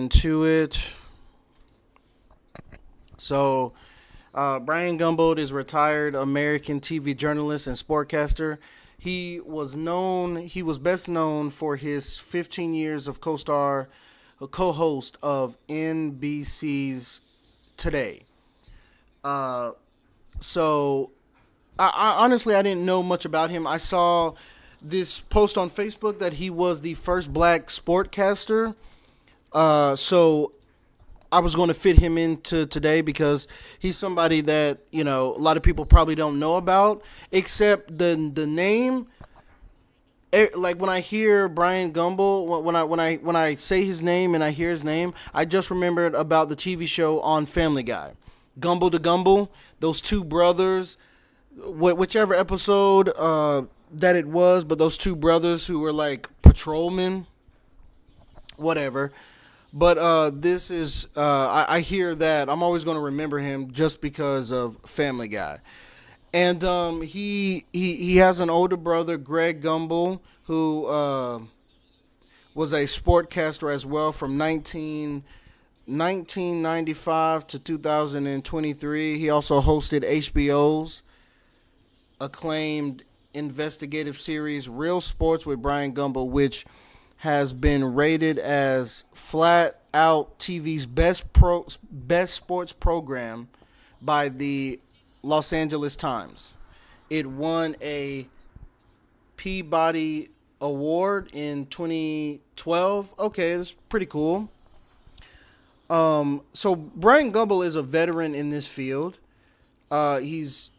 into it. So, Brian Gumbel is retired American TV journalist and sportcaster. He was best known for his 15 years of co-host of NBC's Today. Uh, so, honestly, I didn't know much about him. I saw this post on Facebook that he was the first black sportcaster. So I was going to fit him into today because he's somebody that a lot of people probably don't know about, except the name. Like when I hear Brian Gumbel, when I say his name and I hear his name, I just remembered about the TV show on Family Guy, Gumbel to Gumbel. Those two brothers, whichever episode that it was, but those two brothers who were like patrolmen, whatever. But this is I hear that I'm always going to remember him just because of Family Guy, and he has an older brother, Greg Gumbel, who was a sportcaster as well from 1995 to 2023. He also hosted HBO's acclaimed investigative series Real Sports with Brian Gumbel, which has been rated as flat out TV's best sports program by the Los Angeles Times. It won a Peabody Award in 2012. Okay, that's pretty cool. So Brian Gumbel is a veteran in this field. He's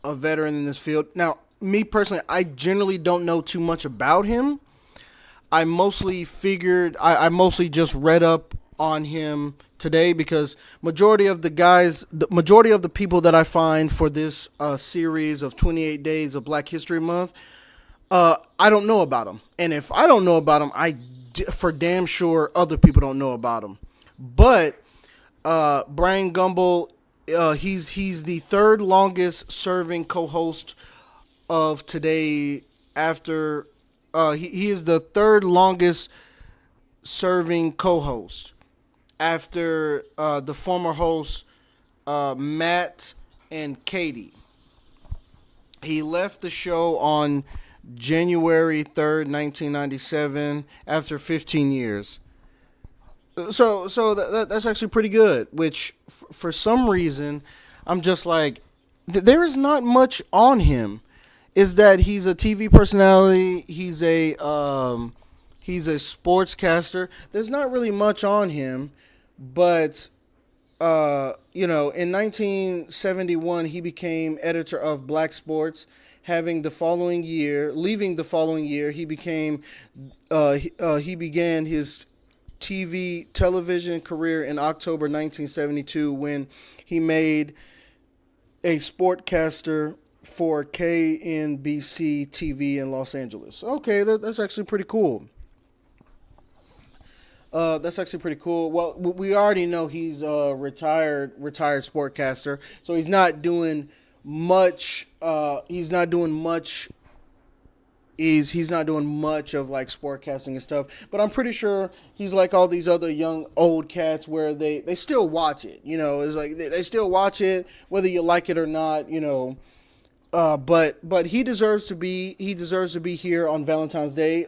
a veteran in this field. Now, me personally, I generally don't know too much about him. I mostly just read up on him today because the majority of the people that I find for this series of 28 days of Black History Month, I don't know about them. And if I don't know about them, for damn sure other people don't know about them. But Brian Gumbel, he's the third longest serving co-host of Today after. He is the third longest serving co-host after the former hosts Matt and Katie. He left the show on January 3rd, 1997, after 15 years. So that's actually pretty good. Which for some reason, I'm just like, there is not much on him. Is that he's a TV personality? He's a sportscaster. There's not really much on him, but in 1971 he became editor of Black Sports. Leaving the following year, he began his television career in October 1972 when he made a sportcaster for KNBC TV in Los Angeles. Okay, that's actually pretty cool. That's actually pretty cool. Well, we already know he's a retired sportcaster, so he's not doing much. He's not doing much of like sportcasting and stuff. But I'm pretty sure he's like all these other young old cats where they still watch it. It's like they still watch it whether you like it or not. But he deserves to be here on Valentine's Day.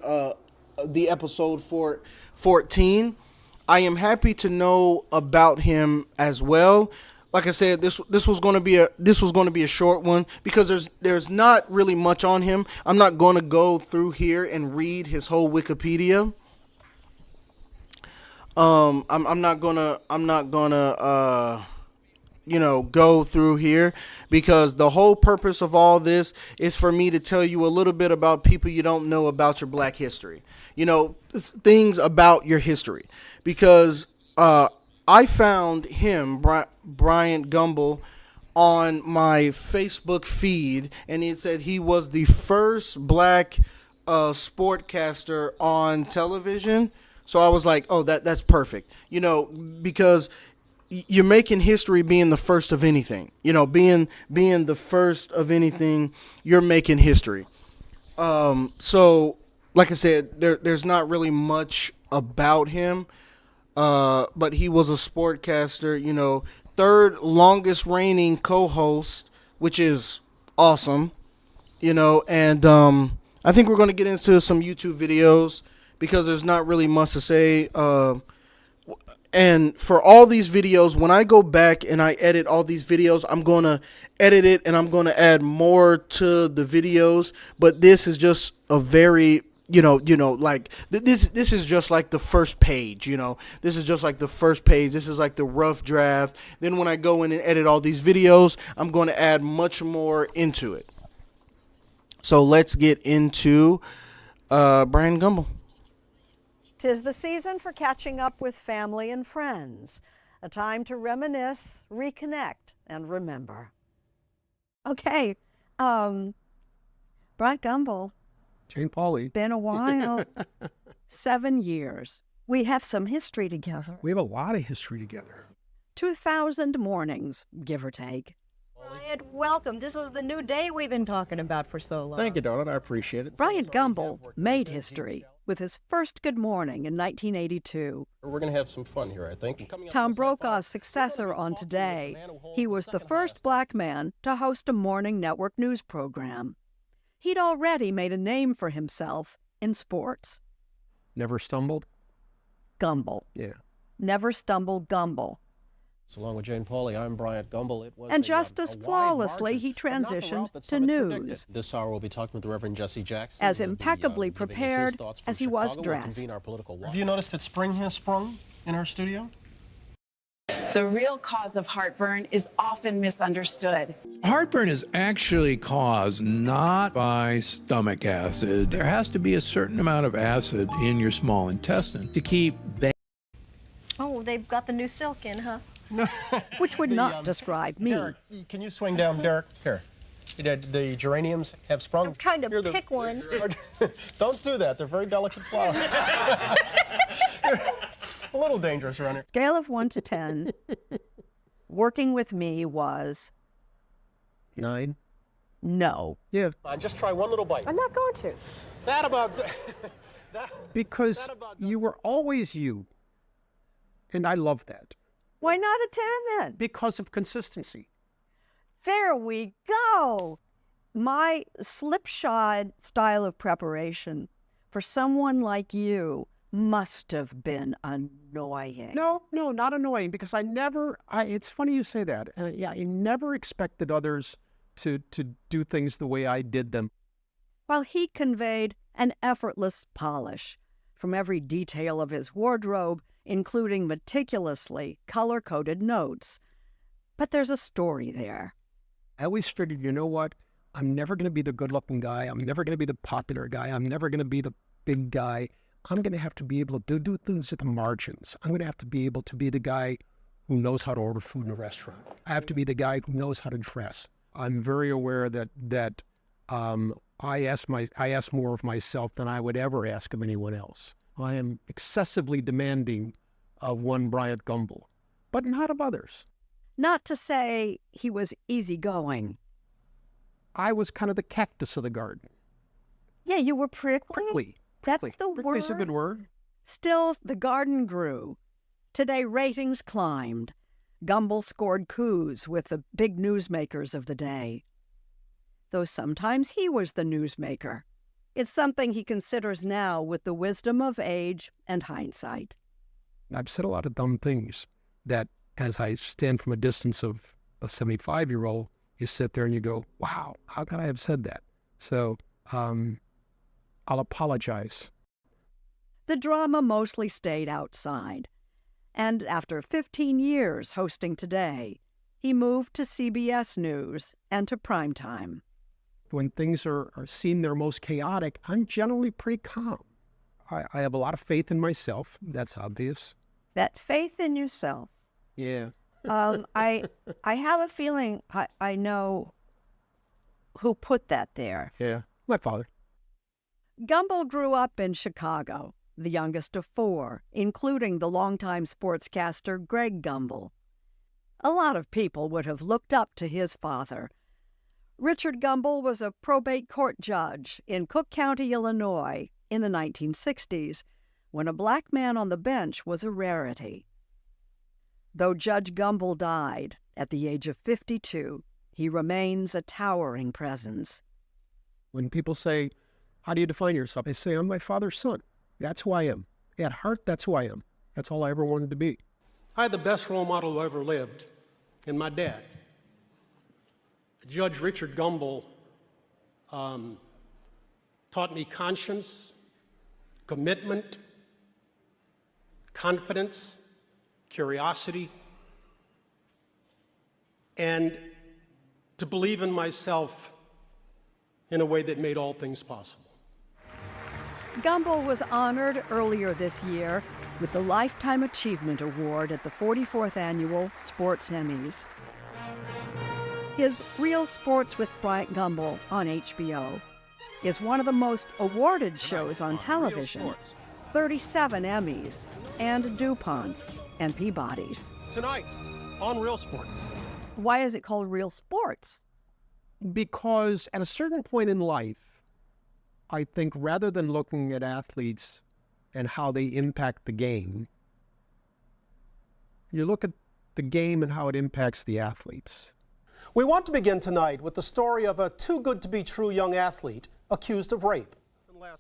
The episode 14. I am happy to know about him as well. Like I said, this was going to be a short one because there's not really much on him. I'm not going to go through here and read his whole Wikipedia. I'm not gonna go through here because the whole purpose of all this is for me to tell you a little bit about people you don't know about your Black history. Things about your history. Because I found him, Bryant Gumbel, on my Facebook feed, and it said he was the first black sportcaster on television. So I was like, oh, that's perfect. Because you're making history being the first of anything. Being the first of anything, you're making history. So like I said, there's not really much about him. but he was a sportcaster. Third longest reigning co-host, which is awesome. And I think we're going to get into some YouTube videos because there's not really much to say. And for all these videos, when I go back and I edit all these videos, I'm going to edit it and I'm going to add more to the videos. But this is just a very, like this is just like the first page, this is just like the first page. This is like the rough draft. Then when I go in and edit all these videos, I'm going to add much more into it. So let's get into Bryant Gumbel. 'Tis the season for catching up with family and friends, a time to reminisce, reconnect, and remember. Okay, Bryant Gumbel. Jane Pauley. Been a while. 7 years. We have some history together. We have a lot of history together. 2,000 mornings, give or take. Bryant, welcome. This is the new day we've been talking about for so long. Thank you, darling. I appreciate it. Bryant Gumbel made history with his first Good Morning in 1982. We're going to have some fun here, I think. Tom Brokaw's successor on Today, he was the first black man to host a morning network news program. He'd already made a name for himself in sports. Never stumbled? Gumbel. Yeah. Never stumble Gumbel. So along with Jane Pauley, I'm Bryant Gumbel. It was And just as flawlessly, he transitioned to news. This hour we'll be talking with the Reverend Jesse Jackson. As impeccably prepared as he was dressed. Have you noticed that spring has sprung in our studio? The real cause of heartburn is often misunderstood. Heartburn is actually caused not by stomach acid. There has to be a certain amount of acid in your small intestine to keep bad. Oh, they've got the new silk in, huh? Which would not describe me. Derek, can you swing down, Derek? Here. The geraniums have sprung. I'm trying to pick one. Don't do that. They're very delicate flowers. A little dangerous around here. Scale of 1 to 10, working with me was 9. no. Yeah. Just try one little bite. I'm not going to. That about... Because you were always you. And I love that. Why not a 10 then? Because of consistency. There we go. My slipshod style of preparation for someone like you must have been annoying. No, not annoying, because it's funny you say that. I never expected others to do things the way I did them. While he conveyed an effortless polish from every detail of his wardrobe, including meticulously color-coded notes. But there's a story there. I always figured, you know what? I'm never going to be the good-looking guy. I'm never going to be the popular guy. I'm never going to be the big guy. I'm going to have to be able to do things at the margins. I'm going to have to be able to be the guy who knows how to order food in a restaurant. I have to be the guy who knows how to dress. I'm very aware that I ask more of myself than I would ever ask of anyone else. I am excessively demanding of one Bryant Gumbel, but not of others. Not to say he was easygoing. I was kind of the cactus of the garden. Yeah, you were prickly. Prickly. That's the word. Prickly's a good word. Still, the garden grew. Today, ratings climbed. Gumbel scored coups with the big newsmakers of the day. Though sometimes he was the newsmaker. It's something he considers now with the wisdom of age and hindsight. I've said a lot of dumb things that, as I stand from a distance of a 75-year-old, you sit there and you go, wow, how could I have said that? So I'll apologize. The drama mostly stayed outside. And after 15 years hosting Today, he moved to CBS News and to primetime. When things are seen their most chaotic, I'm generally pretty calm. I have a lot of faith in myself. That's obvious. That faith in yourself. Yeah. I have a feeling I know who put that there. Yeah, my father. Gumbel grew up in Chicago, the youngest of 4, including the longtime sportscaster Greg Gumbel. A lot of people would have looked up to his father. Richard Gumbel was a probate court judge in Cook County, Illinois, in the 1960s, when a black man on the bench was a rarity. Though Judge Gumbel died at the age of 52, he remains a towering presence. When people say, how do you define yourself? I say, I'm my father's son. That's who I am. At heart, that's who I am. That's all I ever wanted to be. I had the best role model who ever lived, and my dad. Judge Richard Gumbel taught me conscience, commitment, confidence, curiosity, and to believe in myself in a way that made all things possible. Gumbel was honored earlier this year with the Lifetime Achievement Award at the 44th Annual Sports Emmys. His Real Sports with Bryant Gumbel on HBO is one of the most awarded shows on television. 37 Emmys and DuPonts and Peabodys. Tonight on Real Sports. Why is it called Real Sports? Because at a certain point in life, I think rather than looking at athletes and how they impact the game, you look at the game and how it impacts the athletes. We want to begin tonight with the story of a too-good-to-be-true young athlete accused of rape.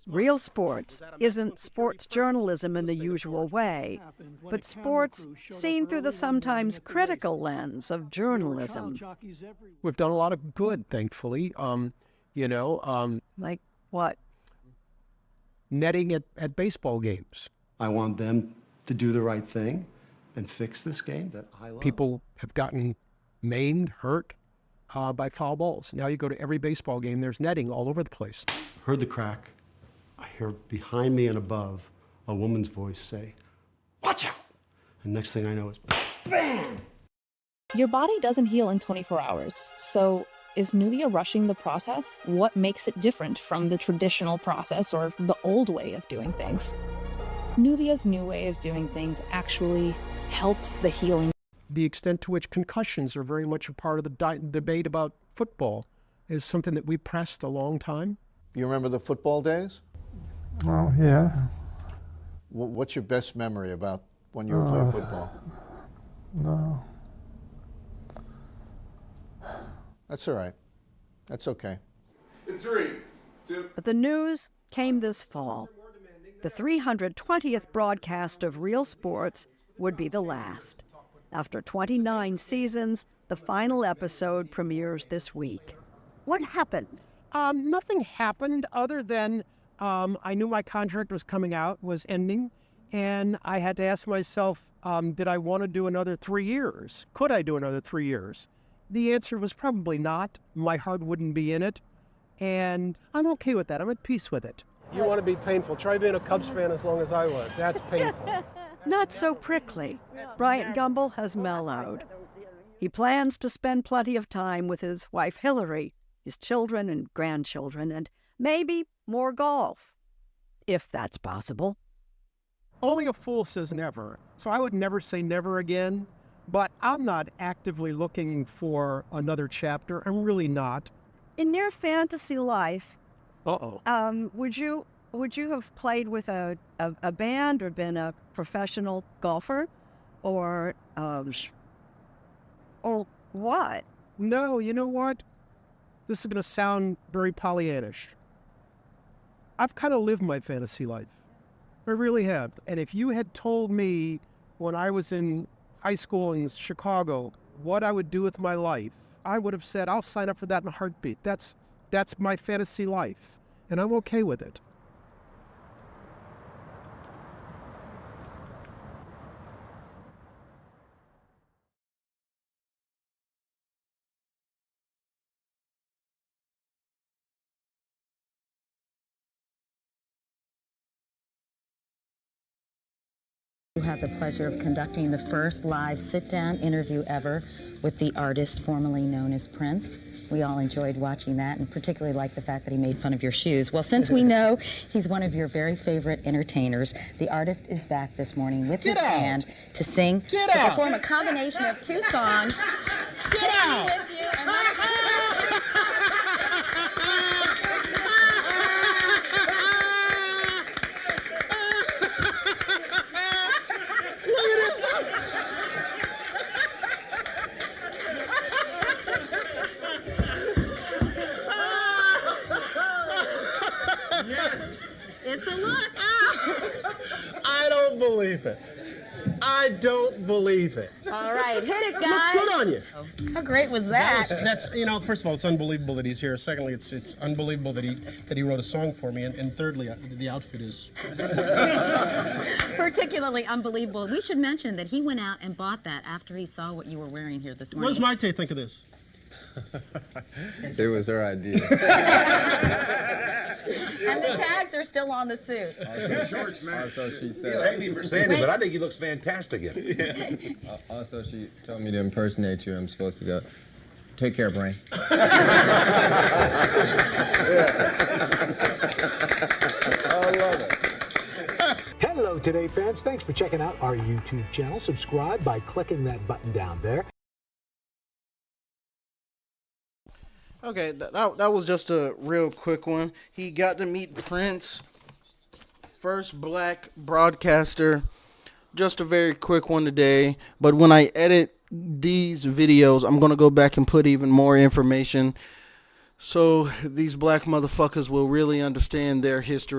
Real sports isn't sports journalism in the usual way, but sports seen through the sometimes critical lens of journalism. We've done a lot of good, thankfully. Like what? Netting at baseball games. I want them to do the right thing and fix this game that I love. People have gotten maimed, hurt by foul balls. Now you go to every baseball game, there's netting all over the place. Heard the crack. I hear behind me and above a woman's voice say, "Watch out!" And next thing I know is bam! Your body doesn't heal in 24 hours. So is Nubia rushing the process? What makes it different from the traditional process or the old way of doing things? Nubia's new way of doing things actually helps the healing. The extent to which concussions are very much a part of the debate about football is something that we pressed a long time. You remember the football days? Oh, yeah. What's your best memory about when you were playing football? No. That's all right. That's okay. But the news came this fall. The 320th broadcast of Real Sports would be the last. After 29 seasons, the final episode premieres this week. What happened? Nothing happened other than I knew my contract was ending, and I had to ask myself, did I want to do another 3 years? Could I do another 3 years? The answer was probably not. My heart wouldn't be in it, and I'm okay with that. I'm at peace with it. You want to be painful. Try being a Cubs fan as long as I was. That's painful. Not so prickly. Bryant Gumbel has mellowed. He plans to spend plenty of time with his wife Hillary, his children and grandchildren, and maybe more golf, if that's possible. Only a fool says never, so I would never say never again, but I'm not actively looking for another chapter. I'm really not. In your fantasy life, Uh-oh. would you have played with a band or been a professional golfer, or what? No, you know what? This is going to sound very Pollyannish. I've kind of lived my fantasy life. I really have. And if you had told me when I was in high school in Chicago what I would do with my life, I would have said, I'll sign up for that in a heartbeat. That's my fantasy life, and I'm okay with it. You had the pleasure of conducting the first live sit-down interview ever with the artist formerly known as Prince. We all enjoyed watching that, and particularly liked the fact that he made fun of your shoes. Well, since we know he's one of your very favorite entertainers, the artist is back this morning with his band to sing, to perform a combination of two songs. Get out! With you and It's a look. I don't believe it. I don't believe it. All right, hit it, guys. Looks good on you. How great was that? That's first of all, it's unbelievable that he's here. Secondly, it's unbelievable that he wrote a song for me. And thirdly, the outfit is Particularly unbelievable. We should mention that he went out and bought that after he saw what you were wearing here this morning. What does Maite think of this? It was her idea. And the tags are still on the suit. Shorts, man. Also, she said. You'll hate me for saying it, but I think he looks fantastic in it. Also, she told me to impersonate you. I'm supposed to go. Take care, Bryant. I love it. Hello, Today fans. Thanks for checking out our YouTube channel. Subscribe by clicking that button down there. Okay, that was just a real quick one. He got to meet Prince, first black broadcaster. Just a very quick one today. But when I edit these videos, I'm going to go back and put even more information so these black motherfuckers will really understand their history.